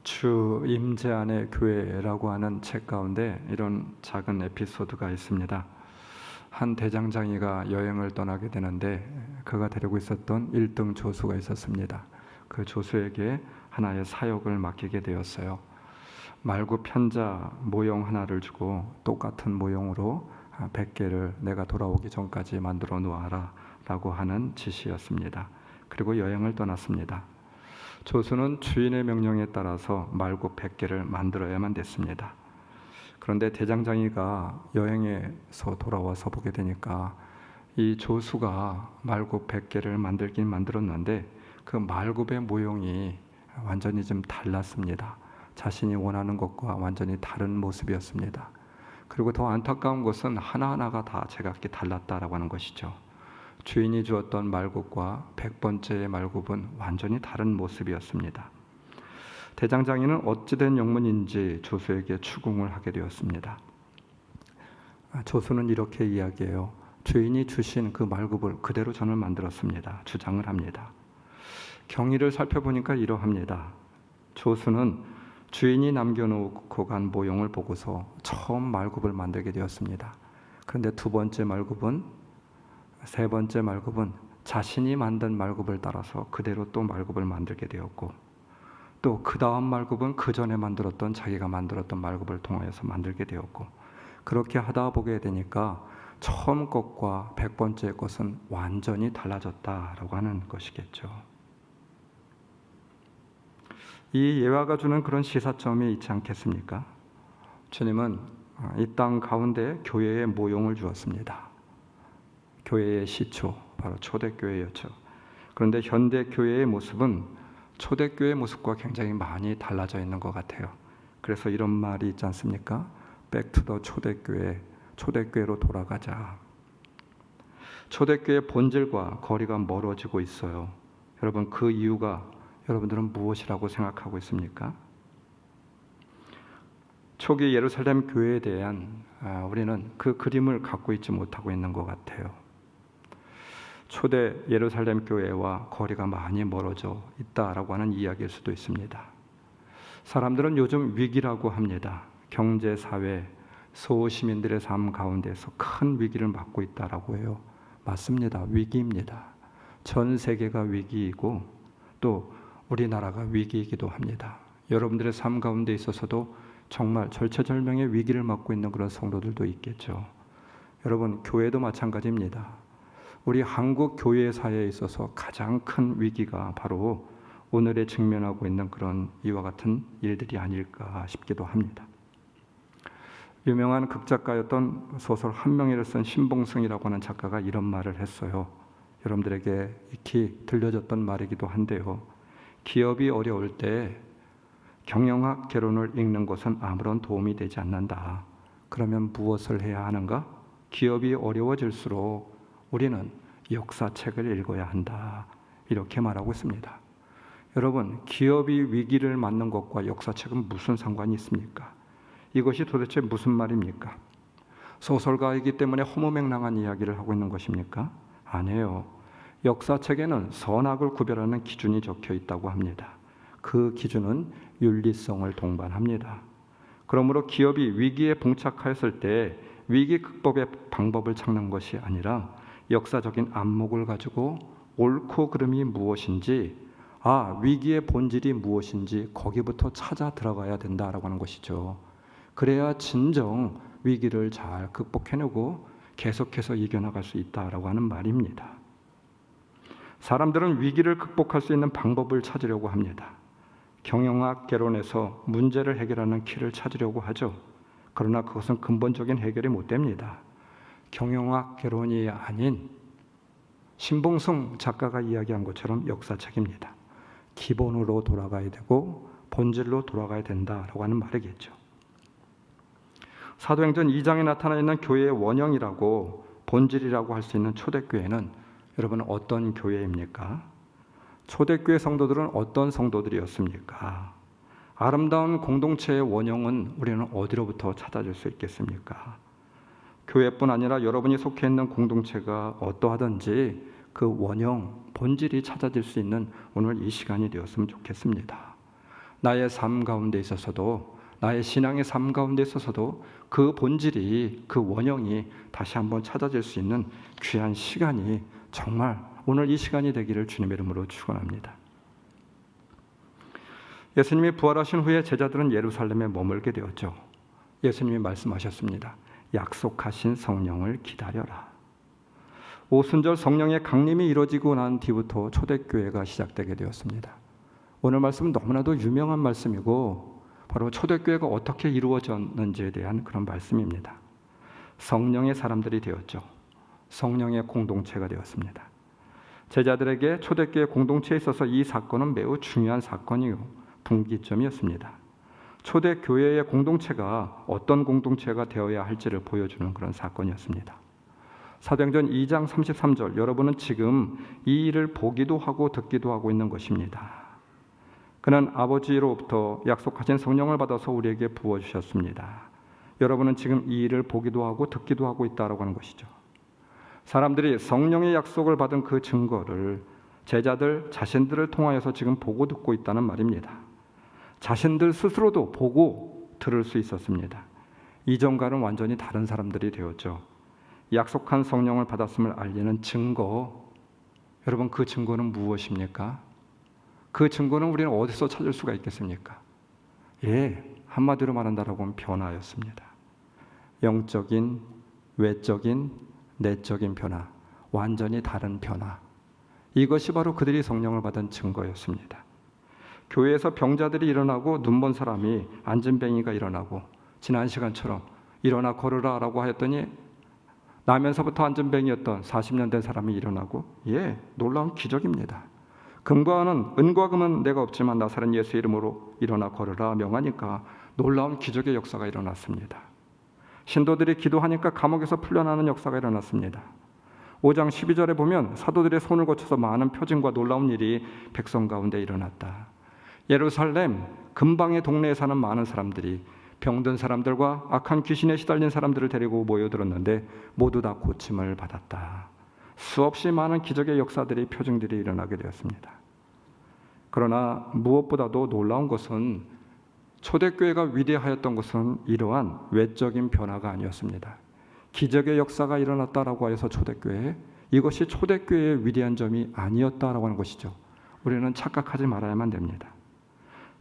주 임재 안의 교회라고 하는 책 가운데 이런 작은 에피소드가 있습니다. 한 대장장이가 여행을 떠나게 되는데 그가 데리고 있었던 1등 조수가 있었습니다. 그 조수에게 하나의 사역을 맡기게 되었어요. 말구 편자 모형 하나를 주고 똑같은 모형으로 100개를 내가 돌아오기 전까지 만들어 놓아라 라고 하는 지시였습니다. 그리고 여행을 떠났습니다. 조수는 주인의 명령에 따라서 말구 100개를 만들어야만 됐습니다. 그런데 대장장이가 여행에서 돌아와서 보게 되니까 이 조수가 말구 100개를 만들긴 만들었는데 그 말굽의 모형이 완전히 좀 달랐습니다. 자신이 원하는 것과 완전히 다른 모습이었습니다. 그리고 더 안타까운 것은 하나하나가 다 제각기 달랐다라고 하는 것이죠. 주인이 주었던 말굽과 100번째의 말굽은 완전히 다른 모습이었습니다. 대장장이는 어찌된 영문인지 조수에게 추궁을 하게 되었습니다. 조수는 이렇게 이야기해요. 주인이 주신 그 말굽을 그대로 저는 만들었습니다. 주장을 합니다. 경위를 살펴보니까 이러합니다. 조수는 주인이 남겨놓고 간 모형을 보고서 처음 말굽을 만들게 되었습니다. 그런데 두 번째 말굽은 세 번째 말굽은 자신이 만든 말굽을 따라서 그대로 또 말굽을 만들게 되었고 또 그 다음 말굽은 그 전에 만들었던 자기가 만들었던 말굽을 통하여서 만들게 되었고 그렇게 하다 보게 되니까 처음 것과 100번째 것은 완전히 달라졌다라고 하는 것이겠죠. 이 예화가 주는 그런 시사점이 있지 않겠습니까? 주님은 이 땅 가운데 교회의 모형을 주었습니다. 교회의 시초, 바로 초대교회였죠. 그런데 현대 교회의 모습은 초대교회의 모습과 굉장히 많이 달라져 있는 것 같아요. 그래서 이런 말이 있지 않습니까? Back to the 초대교회, 초대교회로 돌아가자. 초대교회의 본질과 거리가 멀어지고 있어요. 여러분, 그 이유가 여러분들은 무엇이라고 생각하고 있습니까? 초기 예루살렘 교회에 대한 우리는 그 그림을 갖고 있지 못하고 있는 것 같아요. 초대 예루살렘 교회와 거리가 많이 멀어져 있다라고 하는 이야기일 수도 있습니다. 사람들은 요즘 위기라고 합니다. 경제, 사회, 소시민들의 삶 가운데서 큰 위기를 맞고 있다라고 해요. 맞습니다. 위기입니다. 전 세계가 위기이고 또 우리나라가 위기이기도 합니다. 여러분들의 삶 가운데 있어서도 정말 절체절명의 위기를 맞고 있는 그런 성도들도 있겠죠. 여러분, 교회도 마찬가지입니다. 우리 한국 교회사에 있어서 가장 큰 위기가 바로 오늘에 직면하고 있는 그런 이와 같은 일들이 아닐까 싶기도 합니다. 유명한 극작가였던 소설 한명회를 쓴 신봉승이라고 하는 작가가 이런 말을 했어요. 여러분들에게 익히 들려졌던 말이기도 한데요. 기업이 어려울 때 경영학 개론을 읽는 것은 아무런 도움이 되지 않는다. 그러면 무엇을 해야 하는가? 기업이 어려워질수록 우리는 역사책을 읽어야 한다. 이렇게 말하고 있습니다. 여러분, 기업이 위기를 맞는 것과 역사책은 무슨 상관이 있습니까? 이것이 도대체 무슨 말입니까? 소설가이기 때문에 허무맹랑한 이야기를 하고 있는 것입니까? 아니에요. 역사책에는 선악을 구별하는 기준이 적혀 있다고 합니다. 그 기준은 윤리성을 동반합니다. 그러므로 기업이 위기에 봉착하였을 때 위기 극복의 방법을 찾는 것이 아니라 역사적인 안목을 가지고 옳고 그름이 무엇인지, 위기의 본질이 무엇인지 거기부터 찾아 들어가야 된다라고 하는 것이죠. 그래야 진정 위기를 잘 극복해내고 계속해서 이겨나갈 수 있다라고 하는 말입니다. 사람들은 위기를 극복할 수 있는 방법을 찾으려고 합니다. 경영학 개론에서 문제를 해결하는 키를 찾으려고 하죠. 그러나 그것은 근본적인 해결이 못 됩니다. 경영학 개론이 아닌 신봉승 작가가 이야기한 것처럼 역사책입니다. 기본으로 돌아가야 되고 본질로 돌아가야 된다라고 하는 말이겠죠. 사도행전 2장에 나타나 있는 교회의 원형이라고 본질이라고 할 수 있는 초대교회는 여러분 어떤 교회입니까? 초대교회 성도들은 어떤 성도들이었습니까? 아름다운 공동체의 원형은 우리는 어디로부터 찾아줄 수 있겠습니까? 교회뿐 아니라 여러분이 속해 있는 공동체가 어떠하든지 그 원형, 본질이 찾아질 수 있는 오늘 이 시간이 되었으면 좋겠습니다. 나의 삶 가운데 있어서도, 나의 신앙의 삶 가운데 있어서도 그 본질이, 그 원형이 다시 한번 찾아질 수 있는 귀한 시간이 정말 오늘 이 시간이 되기를 주님의 이름으로 축원합니다. 예수님이 부활하신 후에 제자들은 예루살렘에 머물게 되었죠. 예수님이 말씀하셨습니다. 약속하신 성령을 기다려라. 오순절 성령의 강림이 이루어지고 난 뒤부터 초대교회가 시작되게 되었습니다. 오늘 말씀은 너무나도 유명한 말씀이고 바로 초대교회가 어떻게 이루어졌는지에 대한 그런 말씀입니다. 성령의 사람들이 되었죠. 성령의 공동체가 되었습니다. 제자들에게 초대교회 공동체에 있어서 이 사건은 매우 중요한 사건이요, 분기점이었습니다. 초대교회의 공동체가 어떤 공동체가 되어야 할지를 보여주는 그런 사건이었습니다. 사도행전 2장 33절, 여러분은 지금 이 일을 보기도 하고 듣기도 하고 있는 것입니다. 그는 아버지로부터 약속하신 성령을 받아서 우리에게 부어주셨습니다. 여러분은 지금 이 일을 보기도 하고 듣기도 하고 있다라고 하는 것이죠. 사람들이 성령의 약속을 받은 그 증거를 제자들 자신들을 통하여서 지금 보고 듣고 있다는 말입니다. 자신들 스스로도 보고 들을 수 있었습니다. 이전과는 완전히 다른 사람들이 되었죠. 약속한 성령을 받았음을 알리는 증거, 여러분 그 증거는 무엇입니까? 그 증거는 우리는 어디서 찾을 수가 있겠습니까? 한마디로 말한다라고 하면 변화였습니다. 영적인, 외적인, 내적인 변화, 완전히 다른 변화. 이것이 바로 그들이 성령을 받은 증거였습니다. 교회에서 병자들이 일어나고 눈먼 사람이 앉은 뱅이가 일어나고 지난 시간처럼 일어나 걸으라 라고 하였더니 나면서부터 앉은 뱅이였던 40년 된 사람이 일어나고, 놀라운 기적입니다. 은과 금은 내가 없지만 나사렛 예수 이름으로 일어나 걸으라 명하니까 놀라운 기적의 역사가 일어났습니다. 신도들이 기도하니까 감옥에서 풀려나는 역사가 일어났습니다. 5장 12절에 보면 사도들의 손을 거쳐서 많은 표징과 놀라운 일이 백성 가운데 일어났다. 예루살렘 근방의 동네에 사는 많은 사람들이 병든 사람들과 악한 귀신에 시달린 사람들을 데리고 모여들었는데 모두 다 고침을 받았다. 수없이 많은 기적의 역사들이, 표징들이 일어나게 되었습니다. 그러나 무엇보다도 놀라운 것은 초대교회가 위대하였던 것은 이러한 외적인 변화가 아니었습니다. 기적의 역사가 일어났다라고 해서 초대교회, 이것이 초대교회의 위대한 점이 아니었다라고 하는 것이죠. 우리는 착각하지 말아야만 됩니다.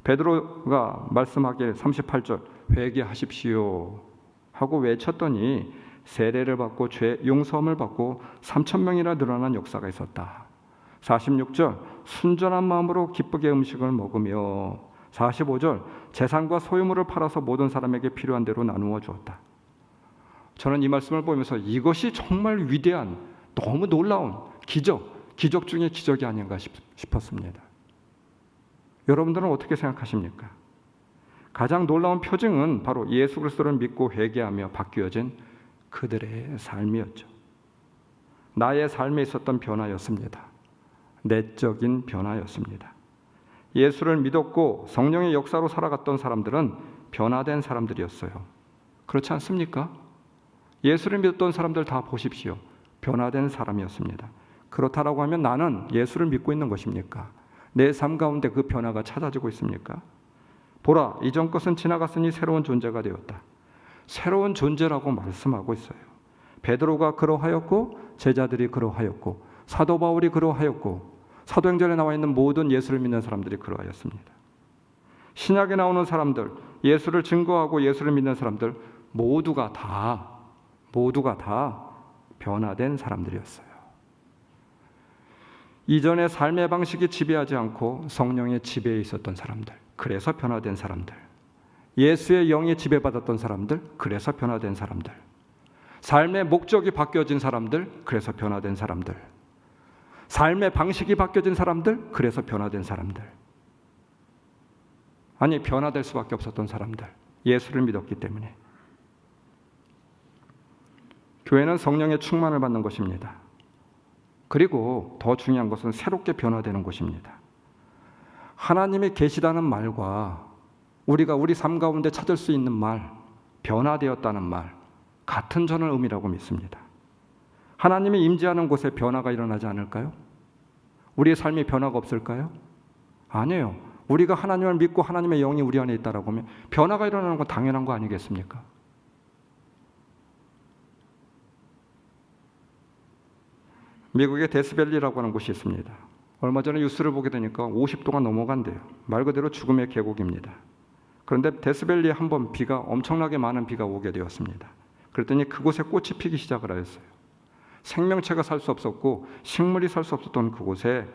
베드로가 말씀하길 38절 회개하십시오 하고 외쳤더니 세례를 받고 죄 용서함을 받고 3,000명이나 늘어난 역사가 있었다. 46절 순전한 마음으로 기쁘게 음식을 먹으며 45절 재산과 소유물을 팔아서 모든 사람에게 필요한 대로 나누어 주었다. 저는 이 말씀을 보면서 이것이 정말 위대한, 너무 놀라운 기적 중에 기적이 아닌가 싶었습니다. 여러분들은 어떻게 생각하십니까? 가장 놀라운 표징은 바로 예수 그리스도를 믿고 회개하며 바뀌어진 그들의 삶이었죠. 나의 삶에 있었던 변화였습니다. 내적인 변화였습니다. 예수를 믿었고 성령의 역사로 살아갔던 사람들은 변화된 사람들이었어요. 그렇지 않습니까? 예수를 믿었던 사람들 다 보십시오. 변화된 사람이었습니다. 그렇다라고 하면 나는 예수를 믿고 있는 것입니까? 내 삶 가운데 그 변화가 찾아지고 있습니까? 보라, 이전 것은 지나갔으니 새로운 존재가 되었다. 새로운 존재라고 말씀하고 있어요. 베드로가 그러하였고 제자들이 그러하였고 사도 바울이 그러하였고 사도행전에 나와 있는 모든 예수를 믿는 사람들이 그러하였습니다. 신약에 나오는 사람들, 예수를 증거하고 예수를 믿는 사람들 모두가 다 변화된 사람들이었어요. 이전의 삶의 방식이 지배하지 않고 성령의 지배에 있었던 사람들, 그래서 변화된 사람들. 예수의 영에 지배받았던 사람들, 그래서 변화된 사람들. 삶의 목적이 바뀌어진 사람들, 그래서 변화된 사람들. 삶의 방식이 바뀌어진 사람들, 그래서 변화된 사람들. 아니, 변화될 수밖에 없었던 사람들, 예수를 믿었기 때문에. 교회는 성령의 충만을 받는 것입니다. 그리고 더 중요한 것은 새롭게 변화되는 것입니다. 하나님이 계시다는 말과 우리가 우리 삶 가운데 찾을 수 있는 말, 변화되었다는 말, 같은 저는 의미라고 믿습니다. 하나님이 임재하는 곳에 변화가 일어나지 않을까요? 우리의 삶이 변화가 없을까요? 아니에요. 우리가 하나님을 믿고 하나님의 영이 우리 안에 있다라고 하면 변화가 일어나는 건 당연한 거 아니겠습니까? 미국의 데스밸리라고 하는 곳이 있습니다. 얼마 전에 뉴스를 보게 되니까 50도가 넘어간대요. 말 그대로 죽음의 계곡입니다. 그런데 데스밸리에 한번 비가 엄청나게 많은 비가 오게 되었습니다. 그랬더니 그곳에 꽃이 피기 시작을 하였어요. 생명체가 살 수 없었고 식물이 살 수 없었던 그곳에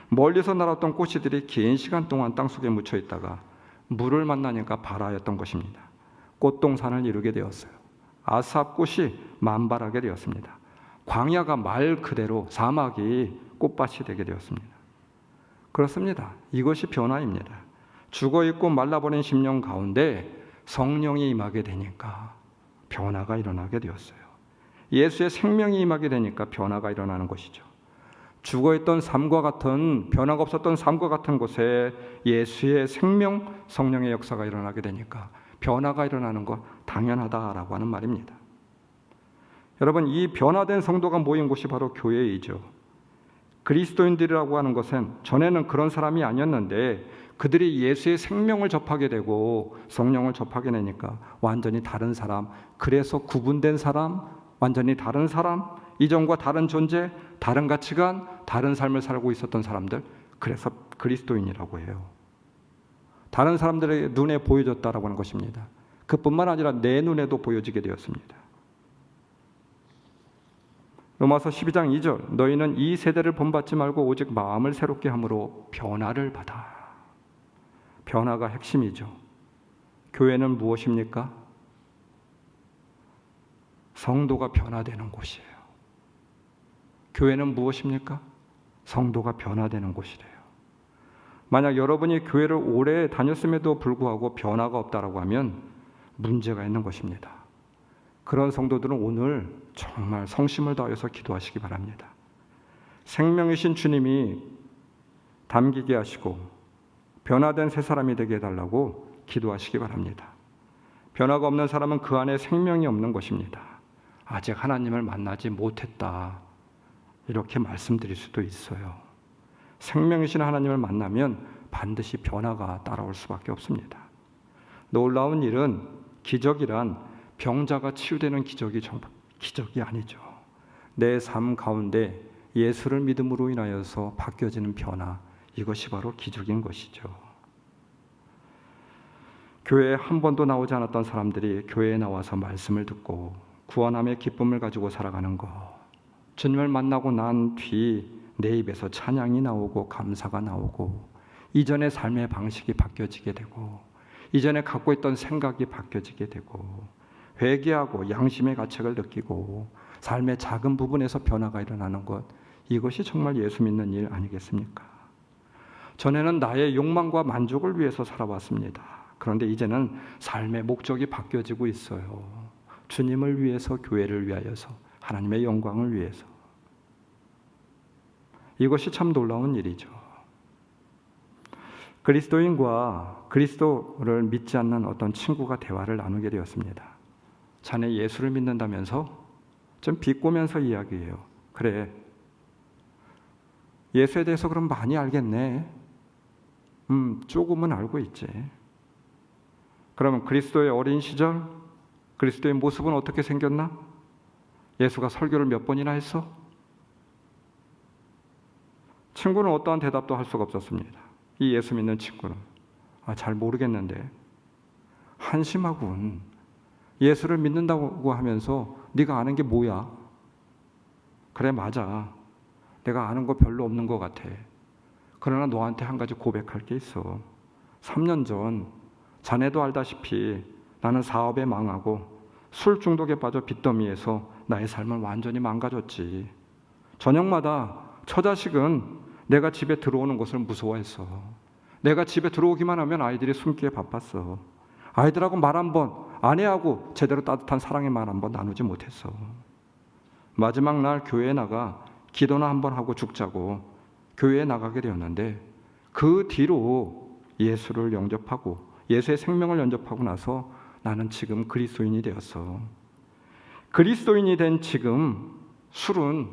멀리서 날았던 꽃이들이 긴 시간 동안 땅속에 묻혀 있다가 물을 만나니까 발하였던 것입니다. 꽃동산을 이루게 되었어요. 아삽 꽃이 만발하게 되었습니다. 광야가 말 그대로 사막이 꽃밭이 되게 되었습니다. 그렇습니다. 이것이 변화입니다. 죽어있고 말라버린 심령 가운데 성령이 임하게 되니까 변화가 일어나게 되었어요. 예수의 생명이 임하게 되니까 변화가 일어나는 것이죠. 죽어있던 삶과 같은, 변화가 없었던 삶과 같은 곳에 예수의 생명, 성령의 역사가 일어나게 되니까 변화가 일어나는 것 당연하다라고 하는 말입니다. 여러분, 이 변화된 성도가 모인 곳이 바로 교회이죠. 그리스도인들이라고 하는 것은 전에는 그런 사람이 아니었는데 그들이 예수의 생명을 접하게 되고 성령을 접하게 되니까 완전히 다른 사람, 그래서 구분된 사람, 완전히 다른 사람, 이전과 다른 존재, 다른 가치관, 다른 삶을 살고 있었던 사람들, 그래서 그리스도인이라고 해요. 다른 사람들의 눈에 보여졌다라고 하는 것입니다. 그뿐만 아니라 내 눈에도 보여지게 되었습니다. 로마서 12장 2절, 너희는 이 세대를 본받지 말고 오직 마음을 새롭게 함으로 변화를 받아. 변화가 핵심이죠. 교회는 무엇입니까? 성도가 변화되는 곳이에요. 교회는 무엇입니까? 성도가 변화되는 곳이래요. 만약 여러분이 교회를 오래 다녔음에도 불구하고 변화가 없다라고 하면 문제가 있는 것입니다. 그런 성도들은 오늘 정말 성심을 다해서 기도하시기 바랍니다. 생명이신 주님이 담기게 하시고 변화된 새 사람이 되게 해달라고 기도하시기 바랍니다. 변화가 없는 사람은 그 안에 생명이 없는 것입니다. 아직 하나님을 만나지 못했다, 이렇게 말씀드릴 수도 있어요. 생명이신 하나님을 만나면 반드시 변화가 따라올 수밖에 없습니다. 놀라운 일은, 기적이란 병자가 치유되는 기적이 아니죠. 내 삶 가운데 예수를 믿음으로 인하여서 바뀌어지는 변화, 이것이 바로 기적인 것이죠. 교회에 한 번도 나오지 않았던 사람들이 교회에 나와서 말씀을 듣고 구원함의 기쁨을 가지고 살아가는 것, 주님을 만나고 난 뒤 내 입에서 찬양이 나오고 감사가 나오고 이전의 삶의 방식이 바뀌어지게 되고 이전에 갖고 있던 생각이 바뀌어지게 되고 회개하고 양심의 가책을 느끼고 삶의 작은 부분에서 변화가 일어나는 것, 이것이 정말 예수 믿는 일 아니겠습니까? 전에는 나의 욕망과 만족을 위해서 살아왔습니다. 그런데 이제는 삶의 목적이 바뀌어지고 있어요. 주님을 위해서, 교회를 위하여서, 하나님의 영광을 위해서. 이것이 참 놀라운 일이죠. 그리스도인과 그리스도를 믿지 않는 어떤 친구가 대화를 나누게 되었습니다. 자네 예수를 믿는다면서? 좀 비꼬면서 이야기해요. 그래, 예수에 대해서 그럼 많이 알겠네. 조금은 알고 있지. 그러면 그리스도의 어린 시절, 그리스도의 모습은 어떻게 생겼나? 예수가 설교를 몇 번이나 했어? 친구는 어떠한 대답도 할 수가 없었습니다. 이 예수 믿는 친구는 잘 모르겠는데, 한심하군. 예수를 믿는다고 하면서 네가 아는 게 뭐야? 그래, 맞아. 내가 아는 거 별로 없는 것 같아. 그러나 너한테 한 가지 고백할 게 있어. 3년 전 자네도 알다시피 나는 사업에 망하고 술 중독에 빠져 빚더미에서 나의 삶을 완전히 망가졌지. 저녁마다 처자식은 내가 집에 들어오는 것을 무서워했어. 내가 집에 들어오기만 하면 아이들이 숨기에 바빴어. 아이들하고 말 한 번, 아내하고 제대로 따뜻한 사랑의 말 한 번 나누지 못했어. 마지막 날 교회에 나가 기도나 한 번 하고 죽자고 교회에 나가게 되었는데, 그 뒤로 예수를 영접하고 예수의 생명을 영접하고 나서 나는 지금 그리스도인이 되었어. 그리스도인이 된 지금 술은,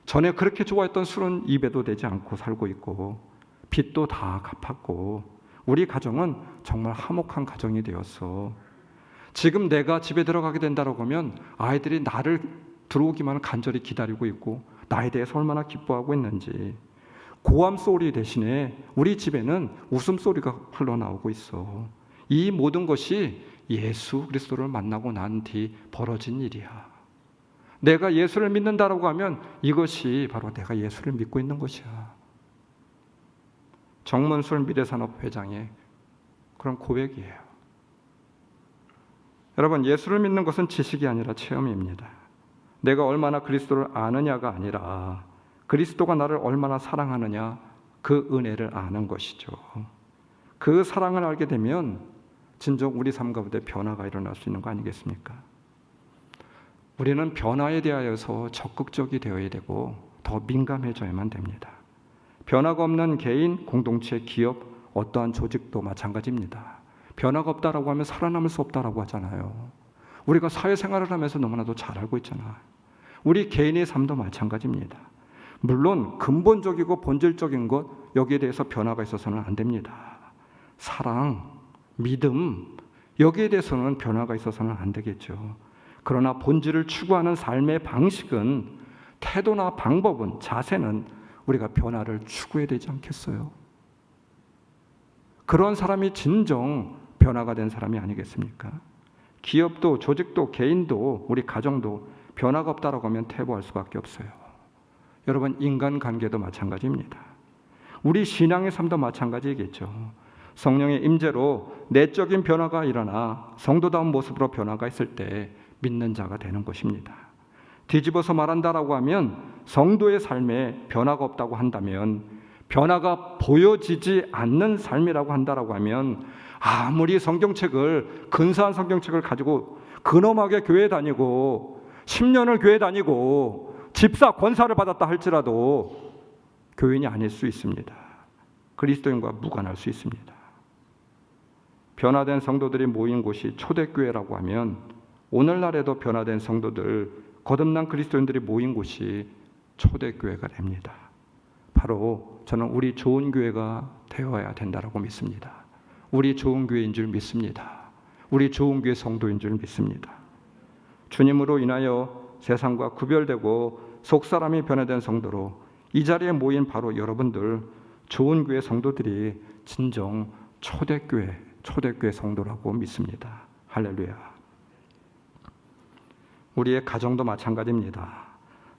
전에 그렇게 좋아했던 술은 입에도 대지 않고 살고 있고, 빚도 다 갚았고 우리 가정은 정말 화목한 가정이 되었어. 지금 내가 집에 들어가게 된다고 하면 아이들이 나를 들어오기만 간절히 기다리고 있고 나에 대해서 얼마나 기뻐하고 있는지. 고함 소리 대신에 우리 집에는 웃음소리가 흘러나오고 있어. 이 모든 것이 예수 그리스도를 만나고 난 뒤 벌어진 일이야. 내가 예수를 믿는다라고 하면 이것이 바로 내가 예수를 믿고 있는 것이야. 정문술 미래산업 회장의 그런 고백이에요. 여러분, 예수를 믿는 것은 지식이 아니라 체험입니다. 내가 얼마나 그리스도를 아느냐가 아니라 그리스도가 나를 얼마나 사랑하느냐, 그 은혜를 아는 것이죠. 그 사랑을 알게 되면 진정 우리 삶 가운데 변화가 일어날 수 있는 거 아니겠습니까? 우리는 변화에 대하여서 적극적이 되어야 되고 더 민감해져야만 됩니다. 변화가 없는 개인, 공동체, 기업, 어떠한 조직도 마찬가지입니다. 변화가 없다라고 하면 살아남을 수 없다라고 하잖아요. 우리가 사회생활을 하면서 너무나도 잘 알고 있잖아요. 우리 개인의 삶도 마찬가지입니다. 물론 근본적이고 본질적인 것, 여기에 대해서 변화가 있어서는 안 됩니다. 사랑, 믿음, 여기에 대해서는 변화가 있어서는 안 되겠죠. 그러나 본질을 추구하는 삶의 방식은, 태도나 방법은, 자세는 우리가 변화를 추구해야 되지 않겠어요? 그런 사람이 진정 변화가 된 사람이 아니겠습니까? 기업도, 조직도, 개인도, 우리 가정도 변화가 없다라고 하면 퇴보할 수밖에 없어요. 여러분, 인간관계도 마찬가지입니다. 우리 신앙의 삶도 마찬가지겠죠. 성령의 임재로 내적인 변화가 일어나 성도다운 모습으로 변화가 있을 때 믿는 자가 되는 것입니다. 뒤집어서 말한다라고 하면 성도의 삶에 변화가 없다고 한다면, 변화가 보여지지 않는 삶이라고 한다라고 하면, 아무리 성경책을, 근사한 성경책을 가지고 근엄하게 교회 다니고 10년을 교회 다니고 집사 권사를 받았다 할지라도 교인이 아닐 수 있습니다. 그리스도인과 무관할 수 있습니다. 변화된 성도들이 모인 곳이 초대교회라고 하면, 오늘날에도 변화된 성도들, 거듭난 그리스도인들이 모인 곳이 초대교회가 됩니다. 바로 저는 우리 좋은 교회가 되어야 된다고 믿습니다. 우리 좋은 교회인 줄 믿습니다. 우리 좋은 교회 성도인 줄 믿습니다. 주님으로 인하여 세상과 구별되고 속사람이 변화된 성도로 이 자리에 모인 바로 여러분들, 좋은 교회 성도들이 진정 초대교회 성도라고 믿습니다. 할렐루야. 우리의 가정도 마찬가지입니다.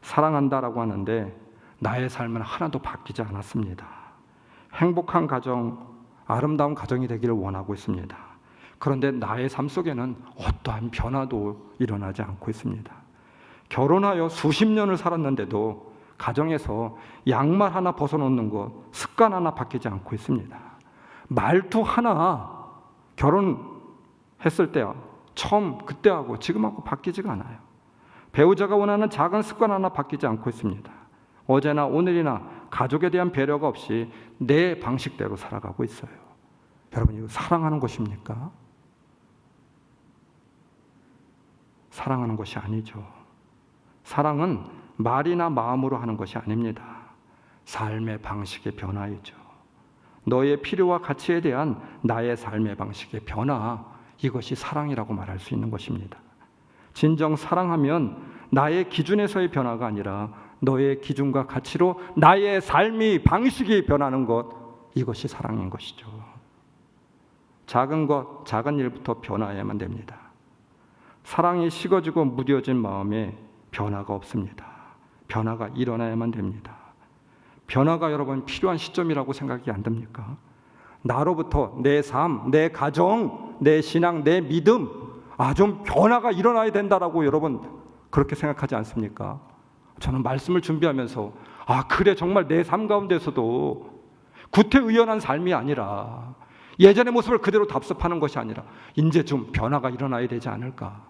사랑한다라고 하는데 나의 삶은 하나도 바뀌지 않았습니다. 행복한 가정, 아름다운 가정이 되기를 원하고 있습니다. 그런데 나의 삶 속에는 어떠한 변화도 일어나지 않고 있습니다. 결혼하여 수십 년을 살았는데도 가정에서 양말 하나 벗어놓는 것, 습관 하나 바뀌지 않고 있습니다. 말투 하나 결혼했을 때 처음 그때하고 지금하고 바뀌지가 않아요. 배우자가 원하는 작은 습관 하나 바뀌지 않고 있습니다. 어제나 오늘이나 가족에 대한 배려가 없이 내 방식대로 살아가고 있어요. 여러분, 이거 사랑하는 것입니까? 사랑하는 것이 아니죠. 사랑은 말이나 마음으로 하는 것이 아닙니다. 삶의 방식의 변화이죠. 너의 필요와 가치에 대한 나의 삶의 방식의 변화, 이것이 사랑이라고 말할 수 있는 것입니다. 진정 사랑하면 나의 기준에서의 변화가 아니라 너의 기준과 가치로 나의 삶이, 방식이 변하는 것, 이것이 사랑인 것이죠. 작은 것, 작은 일부터 변화해야만 됩니다. 사랑이 식어지고 무뎌진 마음에 변화가 없습니다. 변화가 일어나야만 됩니다. 변화가 여러분 필요한 시점이라고 생각이 안 듭니까? 나로부터 내 삶, 내 가정, 내 신앙, 내 믿음, 좀 변화가 일어나야 된다라고 여러분 그렇게 생각하지 않습니까? 저는 말씀을 준비하면서 그래, 정말 내 삶 가운데서도 구태의연한 삶이 아니라, 예전의 모습을 그대로 답습하는 것이 아니라 이제 좀 변화가 일어나야 되지 않을까.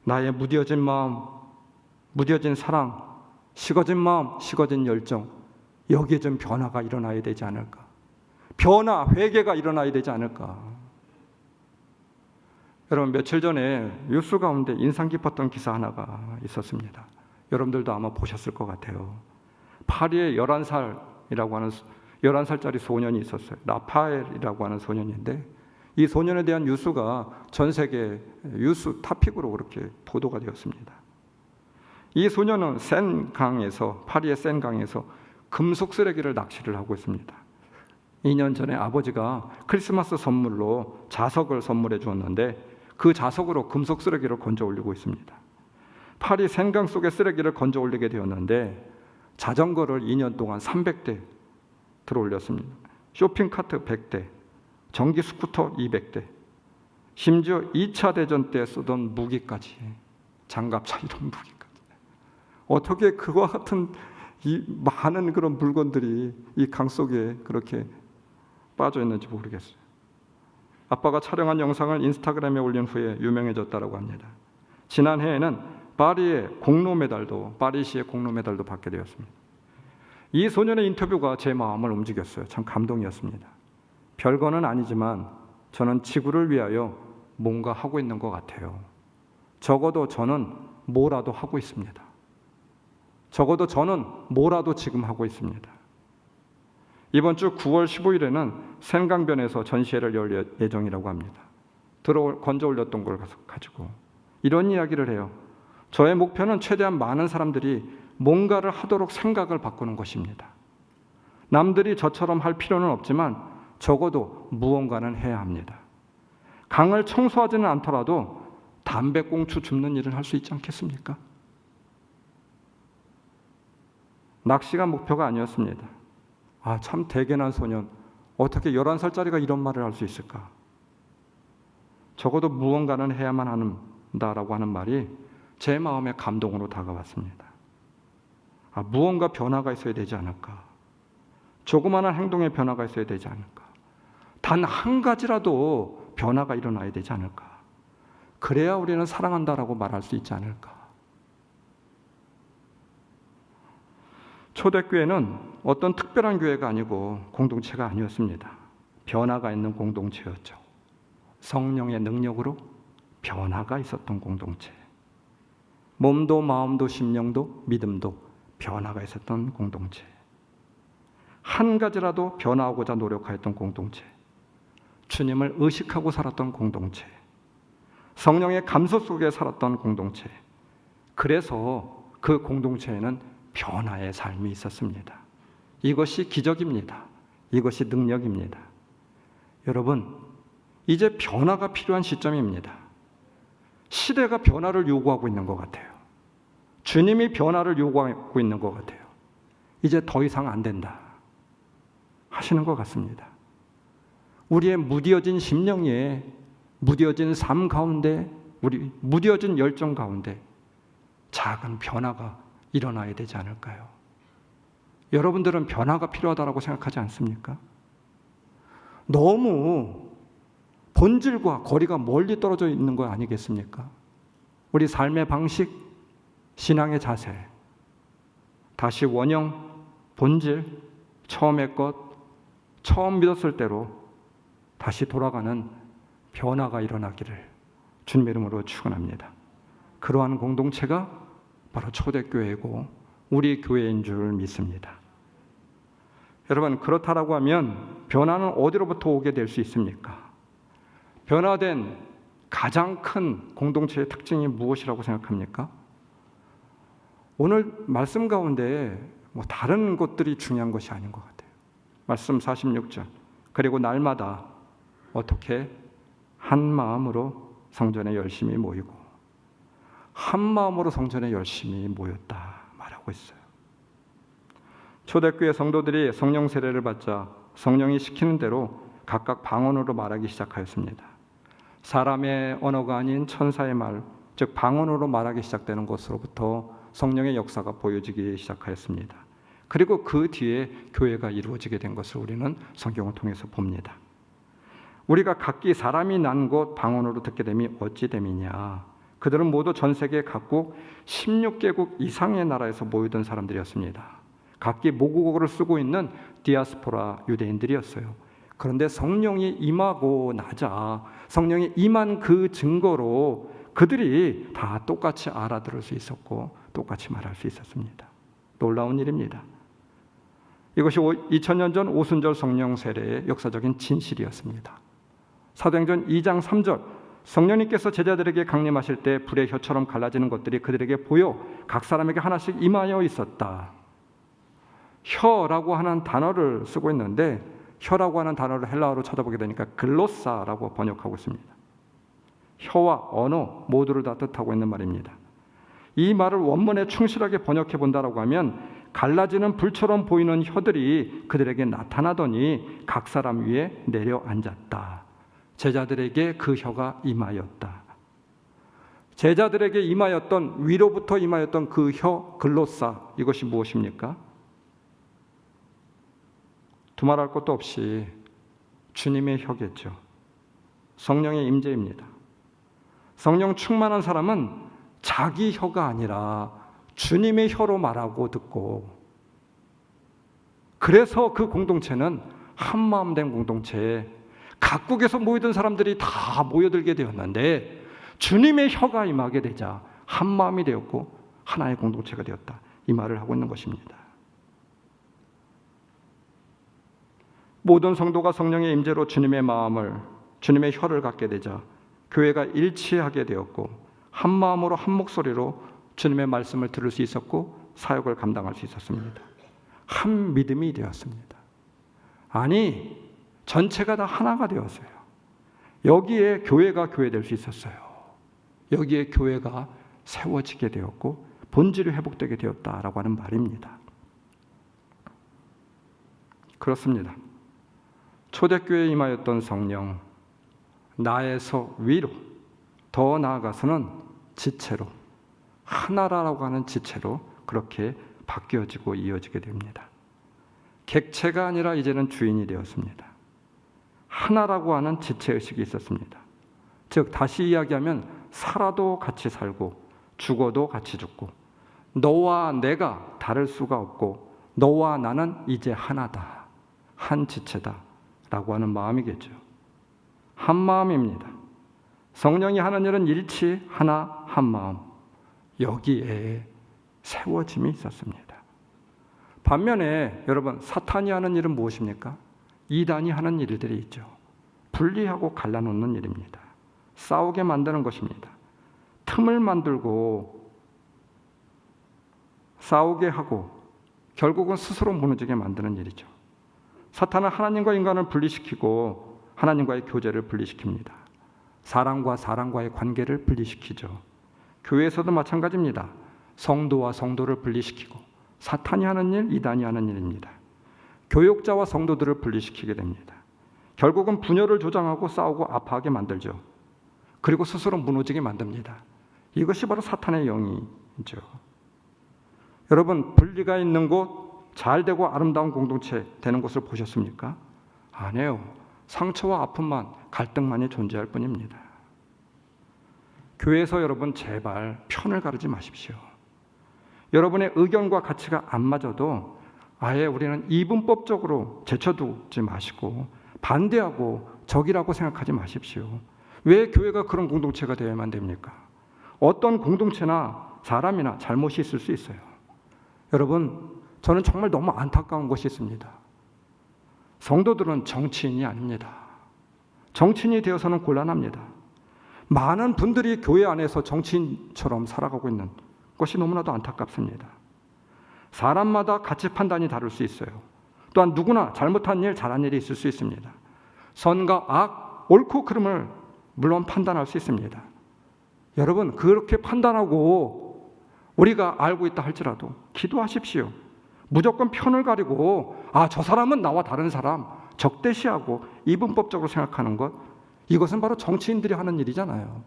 나의 무뎌진 마음, 무뎌진 사랑, 식어진 마음, 식어진 열정, 여기에 좀 변화가 일어나야 되지 않을까. 변화, 회개가 일어나야 되지 않을까. 여러분, 며칠 전에 뉴스 가운데 인상 깊었던 기사 하나가 있었습니다. 여러분들도 아마 보셨을 것 같아요. 파리의 11살 라파엘이라고 하는 11살짜리 소년이 있었어요. 라파엘이라고 하는 소년인데 이 소년에 대한 뉴스가 전 세계 뉴스 탑픽으로 그렇게 보도가 되었습니다. 이 소년은 파리의 센강에서 금속 쓰레기를 낚시를 하고 있습니다. 2년 전에 아버지가 크리스마스 선물로 자석을 선물해 주었는데 그 자석으로 금속 쓰레기를 건져 올리고 있습니다. 파리 센강 속에 쓰레기를 건져 올리게 되었는데 자전거를 2년 동안 300대 들어 올렸습니다. 쇼핑카트 100대, 전기 스쿠터 200대, 심지어 2차 대전 때 쓰던 무기까지, 장갑차 이런 무기까지. 어떻게 그와 같은 이 많은 그런 물건들이 이 강 속에 그렇게 빠져 있는지 모르겠어요. 아빠가 촬영한 영상을 인스타그램에 올린 후에 유명해졌다고 합니다. 지난해에는 파리시의 공로 메달도 받게 되었습니다. 이 소년의 인터뷰가 제 마음을 움직였어요. 참 감동이었습니다. 별거는 아니지만 저는 지구를 위하여 뭔가 하고 있는 것 같아요. 적어도 저는 뭐라도 하고 있습니다. 적어도 저는 뭐라도 지금 하고 있습니다. 이번 주 9월 15일에는 센강변에서 전시회를 열 예정이라고 합니다. 건져 올렸던 걸 가지고 이런 이야기를 해요. 저의 목표는 최대한 많은 사람들이 뭔가를 하도록 생각을 바꾸는 것입니다. 남들이 저처럼 할 필요는 없지만 적어도 무언가는 해야 합니다. 강을 청소하지는 않더라도 담배꽁초 줍는 일을 할 수 있지 않겠습니까? 낚시가 목표가 아니었습니다. 참 대견한 소년, 어떻게 11살짜리가 이런 말을 할 수 있을까? 적어도 무언가는 해야만 한다라고 하는 말이 제 마음에 감동으로 다가왔습니다. 무언가 변화가 있어야 되지 않을까? 조그마한 행동에 변화가 있어야 되지 않을까? 단 한 가지라도 변화가 일어나야 되지 않을까? 그래야 우리는 사랑한다라고 말할 수 있지 않을까? 초대교회는 어떤 특별한 교회가 아니고 공동체가 아니었습니다. 변화가 있는 공동체였죠. 성령의 능력으로 변화가 있었던 공동체. 몸도 마음도 심령도 믿음도 변화가 있었던 공동체. 한 가지라도 변화하고자 노력하였던 공동체. 주님을 의식하고 살았던 공동체. 성령의 감소 속에 살았던 공동체. 그래서 그 공동체에는 변화의 삶이 있었습니다. 이것이 기적입니다. 이것이 능력입니다. 여러분, 이제 변화가 필요한 시점입니다. 시대가 변화를 요구하고 있는 것 같아요. 주님이 변화를 요구하고 있는 것 같아요. 이제 더 이상 안 된다 하시는 것 같습니다. 우리의 무뎌진 심령에, 무뎌진 삶 가운데, 우리 무뎌진 열정 가운데 작은 변화가 일어나야 되지 않을까요? 여러분들은 변화가 필요하다고 생각하지 않습니까? 너무 본질과 거리가 멀리 떨어져 있는 거 아니겠습니까? 우리 삶의 방식, 신앙의 자세, 다시 원형, 본질, 처음의 것, 처음 믿었을 때로 다시 돌아가는 변화가 일어나기를 주님의 이름으로 축원합니다. 그러한 공동체가 바로 초대교회고 우리 교회인 줄 믿습니다. 여러분, 그렇다라고 하면 변화는 어디로부터 오게 될 수 있습니까? 변화된 가장 큰 공동체의 특징이 무엇이라고 생각합니까? 오늘 말씀 가운데 다른 것들이 중요한 것이 아닌 것 같아요. 말씀 46절. 그리고 날마다 어떻게 한 마음으로 성전에 열심히 모이고 한 마음으로 성전에 열심히 모였다 말하고 있어요. 초대교회 성도들이 성령 세례를 받자 성령이 시키는 대로 각각 방언으로 말하기 시작하였습니다. 사람의 언어가 아닌 천사의 말, 즉 방언으로 말하기 시작되는 것으로부터 성령의 역사가 보여지기 시작하였습니다. 그리고 그 뒤에 교회가 이루어지게 된 것을 우리는 성경을 통해서 봅니다. 우리가 각기 사람이 난 곳 방언으로 듣게 됨이 어찌 됨이냐. 그들은 모두 전 세계 각국 16개국 이상의 나라에서 모이던 사람들이었습니다. 각기 모국어를 쓰고 있는 디아스포라 유대인들이었어요. 그런데 성령이 임하고 나자 성령이 임한 그 증거로 그들이 다 똑같이 알아들을 수 있었고 똑같이 말할 수 있었습니다. 놀라운 일입니다. 이것이 2000년 전 오순절 성령 세례의 역사적인 진실이었습니다. 사도행전 2장 3절, 성령님께서 제자들에게 강림하실 때 불의 혀처럼 갈라지는 것들이 그들에게 보여 각 사람에게 하나씩 임하여 있었다. 혀라고 하는 단어를 쓰고 있는데, 혀라고 하는 단어를 헬라어로 찾아보게 되니까 글로사라고 번역하고 있습니다. 혀와 언어 모두를 다 뜻하고 있는 말입니다. 이 말을 원문에 충실하게 번역해 본다라고 하면 갈라지는 불처럼 보이는 혀들이 그들에게 나타나더니 각 사람 위에 내려앉았다. 제자들에게 그 혀가 임하였다. 제자들에게 임하였던, 위로부터 임하였던 그 혀 글로사, 이것이 무엇입니까? 두말할 것도 없이 주님의 혀겠죠. 성령의 임재입니다. 성령 충만한 사람은 자기 혀가 아니라 주님의 혀로 말하고 듣고, 그래서 그 공동체는 한마음 된 공동체에 각국에서 모이던 사람들이 다 모여들게 되었는데, 주님의 혀가 임하게 되자 한마음이 되었고 하나의 공동체가 되었다. 이 말을 하고 있는 것입니다. 모든 성도가 성령의 임재로 주님의 마음을, 주님의 혀를 갖게 되자 교회가 일치하게 되었고 한 마음으로 한 목소리로 주님의 말씀을 들을 수 있었고 사역을 감당할 수 있었습니다. 한 믿음이 되었습니다. 아니, 전체가 다 하나가 되었어요. 여기에 교회가 교회될 수 있었어요. 여기에 교회가 세워지게 되었고 본질이 회복되게 되었다라고 하는 말입니다. 그렇습니다. 초대교회에 임하였던 성령, 나에서 위로, 더 나아가서는 지체로, 하나라고 하는 지체로 그렇게 바뀌어지고 이어지게 됩니다. 객체가 아니라 이제는 주인이 되었습니다. 하나라고 하는 지체의식이 있었습니다. 즉 다시 이야기하면 살아도 같이 살고 죽어도 같이 죽고 너와 내가 다를 수가 없고 너와 나는 이제 하나다, 한 지체다 라고 하는 마음이겠죠. 한 마음입니다. 성령이 하는 일은 일치, 하나, 한 마음. 여기에 세워짐이 있었습니다. 반면에 여러분, 사탄이 하는 일은 무엇입니까? 이단이 하는 일들이 있죠. 분리하고 갈라놓는 일입니다. 싸우게 만드는 것입니다. 틈을 만들고 싸우게 하고 결국은 스스로 무너지게 만드는 일이죠. 사탄은 하나님과 인간을 분리시키고 하나님과의 교제를 분리시킵니다. 사람과 사람과의 관계를 분리시키죠. 교회에서도 마찬가지입니다. 성도와 성도를 분리시키고 사탄이 하는 일, 이단이 하는 일입니다. 교역자와 성도들을 분리시키게 됩니다. 결국은 분열을 조장하고 싸우고 아파하게 만들죠. 그리고 스스로 무너지게 만듭니다. 이것이 바로 사탄의 영이죠. 여러분, 분리가 있는 곳, 잘 되고 아름다운 공동체 되는 것을 보셨습니까? 아니에요. 상처와 아픔만, 갈등만이 존재할 뿐입니다. 교회에서 여러분 제발 편을 가르지 마십시오. 여러분의 의견과 가치가 안 맞아도 아예 우리는 이분법적으로 제쳐두지 마시고 반대하고 적이라고 생각하지 마십시오. 왜 교회가 그런 공동체가 되어야만 됩니까? 어떤 공동체나 사람이나 잘못이 있을 수 있어요. 여러분, 저는 정말 너무 안타까운 것이 있습니다. 성도들은 정치인이 아닙니다. 정치인이 되어서는 곤란합니다. 많은 분들이 교회 안에서 정치인처럼 살아가고 있는 것이 너무나도 안타깝습니다. 사람마다 가치 판단이 다를 수 있어요. 또한 누구나 잘못한 일, 잘한 일이 있을 수 있습니다. 선과 악, 옳고 그름을 물론 판단할 수 있습니다. 여러분, 그렇게 판단하고 우리가 알고 있다 할지라도 기도하십시오. 무조건 편을 가리고 저 사람은 나와 다른 사람, 적대시하고 이분법적으로 생각하는 것, 이것은 바로 정치인들이 하는 일이잖아요.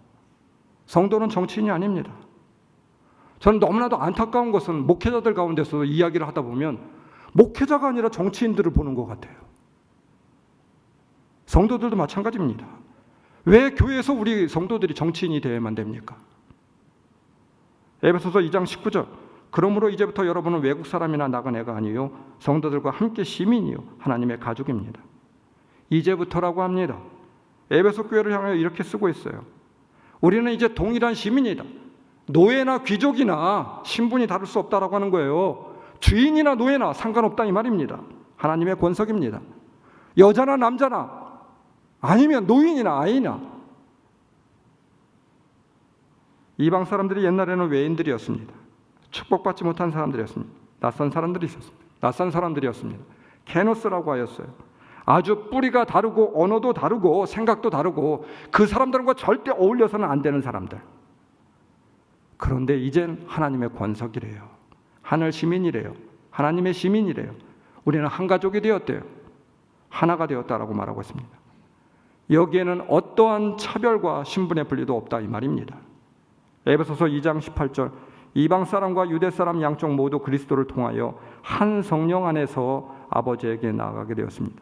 성도는 정치인이 아닙니다. 저는 너무나도 안타까운 것은 목회자들 가운데서 이야기를 하다 보면 목회자가 아니라 정치인들을 보는 것 같아요. 성도들도 마찬가지입니다. 왜 교회에서 우리 성도들이 정치인이 되어야만 됩니까? 에베소서 2장 19절, 그러므로 이제부터 여러분은 외국 사람이나 나그네가 아니요 성도들과 함께 시민이요 하나님의 가족입니다. 이제부터라고 합니다. 에베소 교회를 향하여 이렇게 쓰고 있어요. 우리는 이제 동일한 시민이다. 노예나 귀족이나 신분이 다를 수 없다라고 하는 거예요. 주인이나 노예나 상관없다 이 말입니다. 하나님의 권석입니다. 여자나 남자나 아니면 노인이나 아이나. 이방 사람들이 옛날에는 외인들이었습니다. 축복받지 못한 사람들이었습니다. 낯선 사람들이 있었습니다. 낯선 사람들이었습니다. 케노스라고 하였어요. 아주 뿌리가 다르고 언어도 다르고 생각도 다르고 그 사람들과 절대 어울려서는 안 되는 사람들. 그런데 이젠 하나님의 권석이래요. 하늘 시민이래요. 하나님의 시민이래요. 우리는 한 가족이 되었대요. 하나가 되었다라고 말하고 있습니다. 여기에는 어떠한 차별과 신분의 분리도 없다 이 말입니다. 에베소서 2장 18절 이방 사람과 유대 사람 양쪽 모두 그리스도를 통하여 한 성령 안에서 아버지에게 나아가게 되었습니다.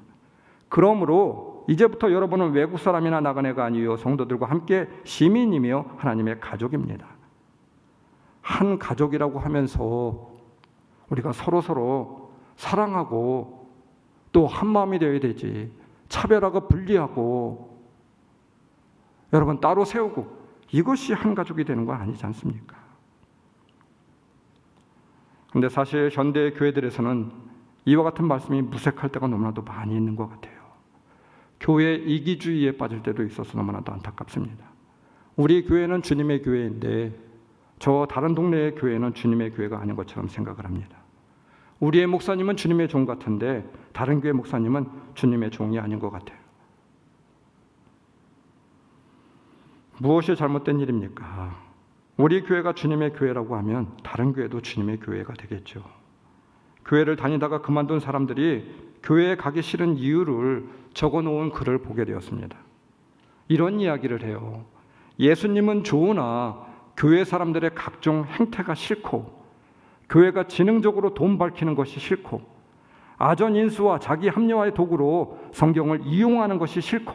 그러므로 이제부터 여러분은 외국 사람이나 나그네가 아니요 성도들과 함께 시민이며 하나님의 가족입니다. 한 가족이라고 하면서 우리가 서로 사랑하고 또 한 마음이 되어야 되지. 차별하고 분리하고 여러분 따로 세우고 이것이 한 가족이 되는 거 아니지 않습니까? 그런데 사실 현대의 교회들에서는 이와 같은 말씀이 무색할 때가 너무나도 많이 있는 것 같아요. 교회 이기주의에 빠질 때도 있어서 너무나도 안타깝습니다. 우리 교회는 주님의 교회인데 저 다른 동네의 교회는 주님의 교회가 아닌 것처럼 생각을 합니다. 우리의 목사님은 주님의 종 같은데 다른 교회 목사님은 주님의 종이 아닌 것 같아요. 무엇이 잘못된 일입니까? 우리 교회가 주님의 교회라고 하면 다른 교회도 주님의 교회가 되겠죠. 교회를 다니다가 그만둔 사람들이 교회에 가기 싫은 이유를 적어놓은 글을 보게 되었습니다. 이런 이야기를 해요. 예수님은 좋으나 교회 사람들의 각종 행태가 싫고 교회가 지능적으로 돈 밝히는 것이 싫고 아전인수와 자기 합리화의 도구로 성경을 이용하는 것이 싫고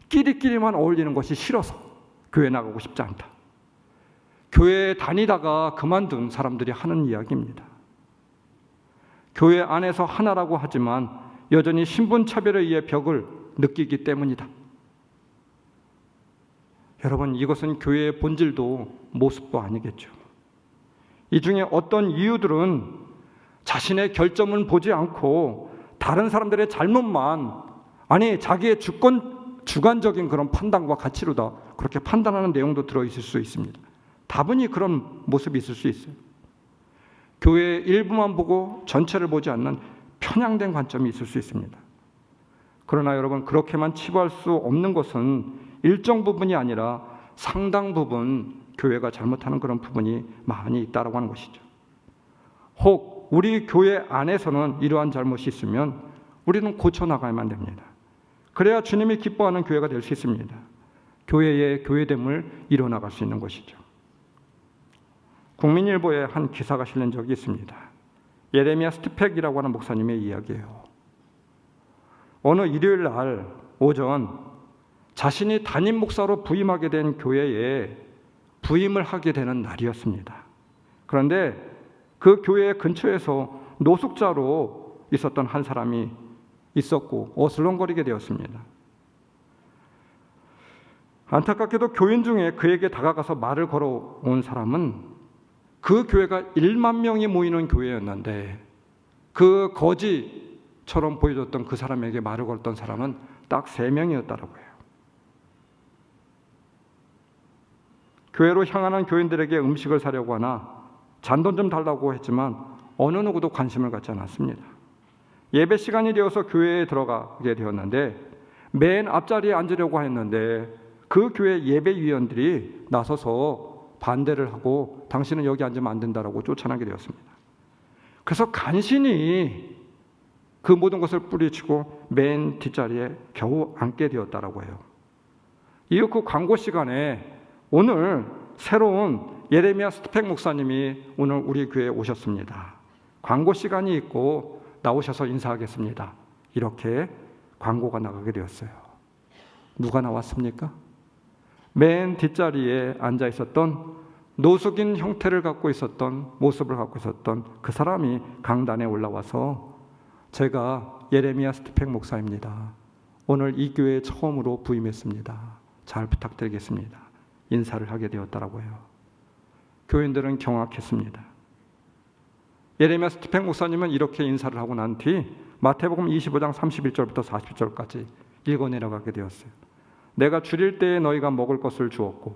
끼리끼리만 어울리는 것이 싫어서 교회 나가고 싶지 않다. 교회에 다니다가 그만둔 사람들이 하는 이야기입니다. 교회 안에서 하나라고 하지만 여전히 신분차별에 의해 벽을 느끼기 때문이다. 여러분, 이것은 교회의 본질도 모습도 아니겠죠. 이 중에 어떤 이유들은 자신의 결점은 보지 않고 다른 사람들의 잘못만, 아니 자기의 주관적인 그런 판단과 가치로다 그렇게 판단하는 내용도 들어있을 수 있습니다. 다분히 그런 모습이 있을 수 있어요. 교회의 일부만 보고 전체를 보지 않는 편향된 관점이 있을 수 있습니다. 그러나 여러분, 그렇게만 치부할 수 없는 것은 일정 부분이 아니라 상당 부분 교회가 잘못하는 그런 부분이 많이 있다라고 하는 것이죠. 혹 우리 교회 안에서는 이러한 잘못이 있으면 우리는 고쳐나가야만 됩니다. 그래야 주님이 기뻐하는 교회가 될 수 있습니다. 교회의 교회됨을 이뤄나갈 수 있는 것이죠. 국민일보에 한 기사가 실린 적이 있습니다. 예레미야 스티펙이라고 하는 목사님의 이야기예요. 어느 일요일 날 오전 자신이 담임 목사로 부임하게 된 교회에 부임을 하게 되는 날이었습니다. 그런데 그 교회 근처에서 노숙자로 있었던 한 사람이 있었고 어슬렁거리게 되었습니다. 안타깝게도 교인 중에 그에게 다가가서 말을 걸어온 사람은 그 교회가 1만 명이 모이는 교회였는데 그 거지처럼 보여줬던 그 사람에게 말을 걸었던 사람은 딱 3명이었다라고 해요. 교회로 향하는 교인들에게 음식을 사려고 하나 잔돈 좀 달라고 했지만 어느 누구도 관심을 갖지 않았습니다. 예배 시간이 되어서 교회에 들어가게 되었는데 맨 앞자리에 앉으려고 했는데 그 교회 예배위원들이 나서서 반대를 하고 당신은 여기 앉으면 안 된다라고 쫓아나게 되었습니다. 그래서 간신히 그 모든 것을 뿌리치고 맨 뒷자리에 겨우 앉게 되었다라고 해요. 이후 그 광고 시간에 오늘 새로운 예레미야 스티펙 목사님이 오늘 우리 교회에 오셨습니다. 광고 시간이 있고 나오셔서 인사하겠습니다. 이렇게 광고가 나가게 되었어요. 누가 나왔습니까? 맨 뒷자리에 앉아 있었던 노숙인 형태를 갖고 있었던 모습을 갖고 있었던 그 사람이 강단에 올라와서 제가 예레미야 스티펙 목사입니다. 오늘 이 교회에 처음으로 부임했습니다. 잘 부탁드리겠습니다. 인사를 하게 되었다라고 해요. 교인들은 경악했습니다. 예레미야 스티펙 목사님은 이렇게 인사를 하고 난 뒤 마태복음 25장 31절부터 40절까지 읽어 내려가게 되었어요. 내가 줄일 때에 너희가 먹을 것을 주었고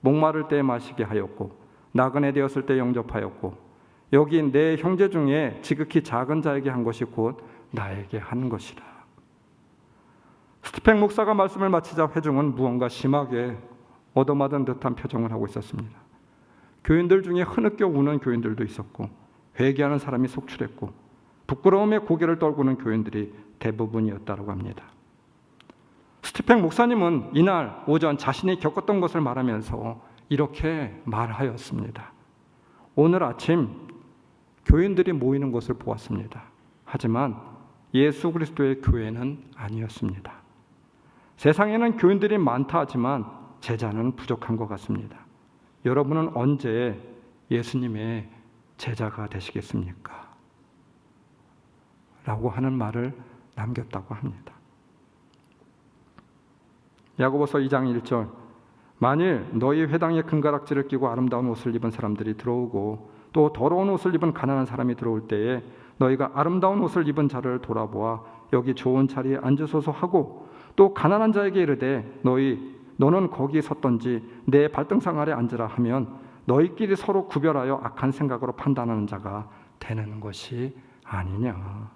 목마를 때에 마시게 하였고 나그네 되었을 때 영접하였고 여기 내 형제 중에 지극히 작은 자에게 한 것이 곧 나에게 한 것이라. 스티펜 목사가 말씀을 마치자 회중은 무언가 심하게 얻어맞은 듯한 표정을 하고 있었습니다. 교인들 중에 흐느껴 우는 교인들도 있었고 회개하는 사람이 속출했고 부끄러움에 고개를 떨구는 교인들이 대부분이었다고 합니다. 스티펜 목사님은 이날 오전 자신이 겪었던 것을 말하면서 이렇게 말하였습니다. 오늘 아침 교인들이 모이는 것을 보았습니다. 하지만 예수 그리스도의 교회는 아니었습니다. 세상에는 교인들이 많다 하지만 제자는 부족한 것 같습니다. 여러분은 언제 예수님의 제자가 되시겠습니까? 라고 하는 말을 남겼다고 합니다. 야고보서 2장 1절 만일 너희 회당에 금가락지를 끼고 아름다운 옷을 입은 사람들이 들어오고 또 더러운 옷을 입은 가난한 사람이 들어올 때에 너희가 아름다운 옷을 입은 자를 돌아보아 여기 좋은 자리에 앉으소서 하고 또 가난한 자에게 이르되 너는 거기 섰던지 내 발등상 아래 앉으라 하면 너희끼리 서로 구별하여 악한 생각으로 판단하는 자가 되는 것이 아니냐.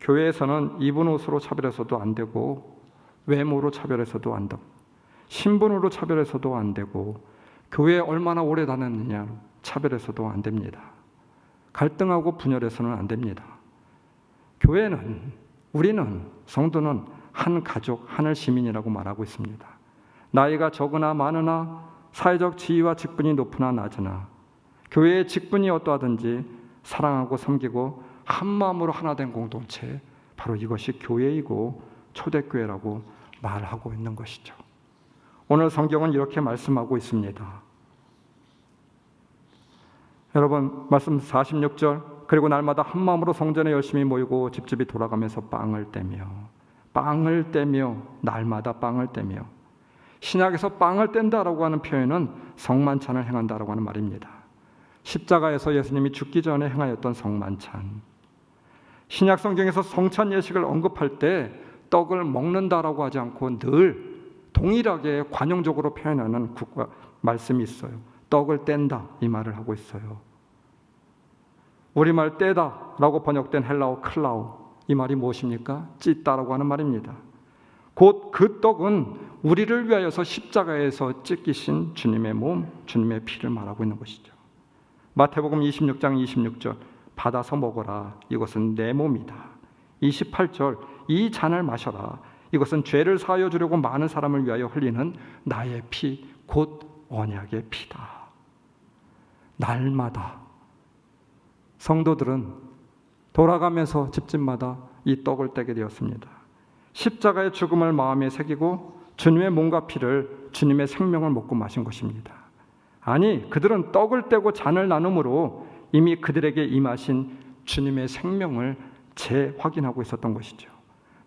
교회에서는 입은 옷으로 차별해서도 안 되고 외모로 차별해서도 안 되고 신분으로 차별해서도 안 되고 교회에 얼마나 오래 다녔느냐 차별해서도 안 됩니다. 갈등하고 분열해서는 안 됩니다. 교회는 우리는 성도는 한 가족, 하늘 시민이라고 말하고 있습니다. 나이가 적으나 많으나 사회적 지위와 직분이 높으나 낮으나 교회의 직분이 어떠하든지 사랑하고 섬기고 한 마음으로 하나 된 공동체, 바로 이것이 교회이고 초대교회라고 말하고 있는 것이죠. 오늘 성경은 이렇게 말씀하고 있습니다. 여러분, 말씀 46절 그리고 날마다 한 마음으로 성전에 열심히 모이고 집집이 돌아가면서 빵을 떼며 날마다 빵을 떼며. 신약에서 빵을 뗀다라고 하는 표현은 성만찬을 행한다라고 하는 말입니다. 십자가에서 예수님이 죽기 전에 행하였던 성만찬. 신약 성경에서 성찬 예식을 언급할 때 떡을 먹는다라고 하지 않고 늘 동일하게 관용적으로 표현하는 말씀이 있어요. 떡을 뗀다 이 말을 하고 있어요. 우리말 떼다라고 번역된 헬라어 클라우, 이 말이 무엇입니까? 찢다라고 하는 말입니다. 곧 그 떡은 우리를 위하여서 십자가에서 찢기신 주님의 몸, 주님의 피를 말하고 있는 것이죠. 마태복음 26장 26절 받아서 먹어라, 이것은 내 몸이다. 28절 이 잔을 마셔라, 이것은 죄를 사하여 주려고 많은 사람을 위하여 흘리는 나의 피, 곧 언약의 피다. 날마다 성도들은 돌아가면서 집집마다 이 떡을 떼게 되었습니다. 십자가의 죽음을 마음에 새기고 주님의 몸과 피를, 주님의 생명을 먹고 마신 것입니다. 아니, 그들은 떡을 떼고 잔을 나눔으로 이미 그들에게 임하신 주님의 생명을 재확인하고 있었던 것이죠.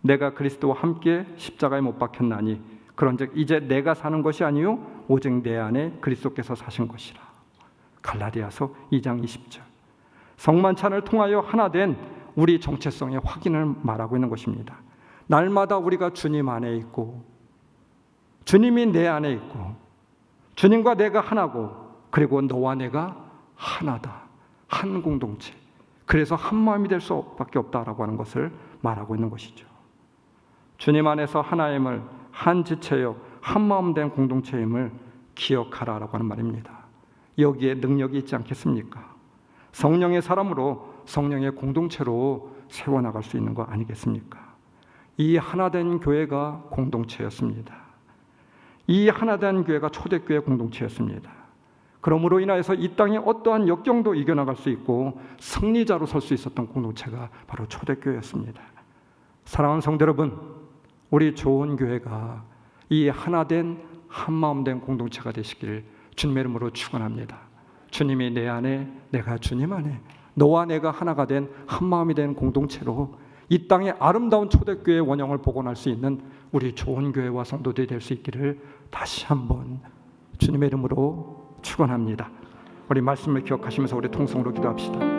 내가 그리스도와 함께 십자가에 못 박혔나니 그런즉 이제 내가 사는 것이 아니요 오직 내 안에 그리스도께서 사신 것이라. 갈라디아서 2장 20절. 성만찬을 통하여 하나 된 우리 정체성의 확인을 말하고 있는 것입니다. 날마다 우리가 주님 안에 있고 주님이 내 안에 있고 주님과 내가 하나고 그리고 너와 내가 하나다. 한 공동체. 그래서 한 마음이 될 수밖에 없다라고 하는 것을 말하고 있는 것이죠. 주님 안에서 하나임을, 한 지체요 한 마음 된 공동체임을 기억하라라고 하는 말입니다. 여기에 능력이 있지 않겠습니까? 성령의 사람으로 성령의 공동체로 세워나갈 수 있는 거 아니겠습니까? 이 하나된 교회가 공동체였습니다. 이 하나된 교회가 초대교회 공동체였습니다. 그러므로 인하여서 이 땅에 어떠한 역경도 이겨나갈 수 있고 승리자로 설 수 있었던 공동체가 바로 초대교회였습니다. 사랑하는 성도 여러분, 우리 좋은 교회가 이 하나된 한마음된 공동체가 되시길 주님의 이름으로 축원합니다. 주님이 내 안에, 내가 주님 안에, 너와 내가 하나가 된 한마음이 된 공동체로 이 땅에 아름다운 초대교회의 원형을 복원할 수 있는 우리 좋은 교회와 성도들이 될 수 있기를 다시 한번 주님의 이름으로 축원합니다. 우리 말씀을 기억하시면서 우리 통성으로 기도합시다.